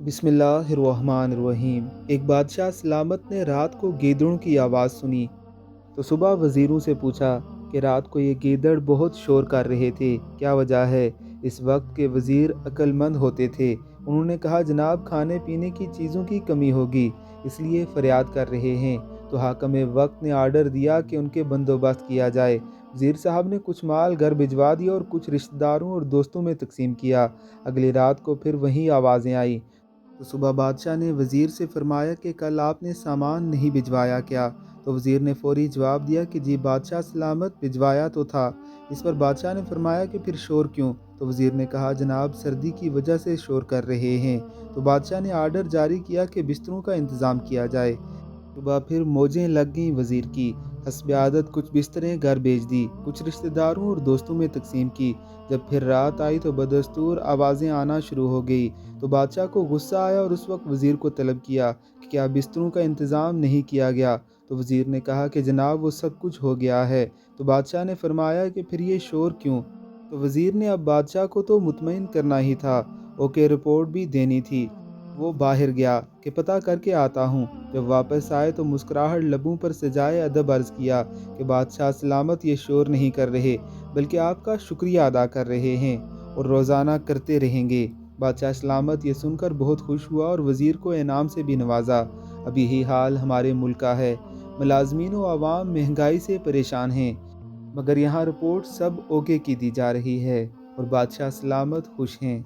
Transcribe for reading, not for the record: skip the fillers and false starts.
बिस्मिल्लाहिर्रहमानिर्रहीम। एक बादशाह सलामत ने रात को गीदड़ों की आवाज़ सुनी तो सुबह वज़ीरों से पूछा कि रात को ये गीदड़ बहुत शोर कर रहे थे, क्या वजह है। इस वक्त के वज़ीर अक्लमंद होते थे। उन्होंने कहा, जनाब खाने पीने की चीज़ों की कमी होगी इसलिए फ़रियाद कर रहे हैं। तो हाकम वक्त ने आर्डर दिया कि उनके बंदोबस्त किया जाए। वज़ीर साहब ने कुछ माल घर भिजवा दिया और कुछ रिश्तेदारों और दोस्तों में तकसीम किया। अगली रात को फिर वही आवाज़ें आई तो सुबह बादशाह ने वज़ीर से फरमाया कि कल आपने सामान नहीं भिजवाया क्या। तो वज़ीर ने फौरी जवाब दिया कि जी बादशाह सलामत, भिजवाया तो था। इस पर बादशाह ने फरमाया कि फिर शोर क्यों। तो वज़ीर ने कहा, जनाब सर्दी की वजह से शोर कर रहे हैं। तो बादशाह ने आर्डर जारी किया कि बिस्तरों का इंतज़ाम किया जाए। सुबह फिर मौजें लग गईं वज़ीर की। हस्ब आदत कुछ बिस्तरें घर भेज दी, कुछ रिश्तेदारों और दोस्तों में तकसीम की। जब फिर रात आई तो बदस्तूर आवाज़ें आना शुरू हो गई। तो बादशाह को गुस्सा आया और उस वक्त वज़ीर को तलब किया कि क्या बिस्तरों का इंतज़ाम नहीं किया गया। तो वज़ीर ने कहा कि जनाब वो सब कुछ हो गया है। तो बादशाह ने फरमाया कि फिर ये शोर क्यों। तो वज़ीर ने अब बादशाह को तो मुतमईन करना ही था, ओके रिपोर्ट भी देनी थी। वो बाहर गया कि पता करके आता हूँ। जब वापस आए तो मुस्कुराहट लबों पर सजाए अदब अर्ज़ किया कि बादशाह सलामत ये शोर नहीं कर रहे बल्कि आपका शुक्रिया अदा कर रहे हैं और रोज़ाना करते रहेंगे। बादशाह सलामत ये सुनकर बहुत खुश हुआ और वज़ीर को इनाम से भी नवाजा। अब यही हाल हमारे मुल्क का है। मुलाजमीन व आवाम महंगाई से परेशान हैं, मगर यहाँ रिपोर्ट सब ओके की दी जा रही है और बादशाह सलामत खुश हैं।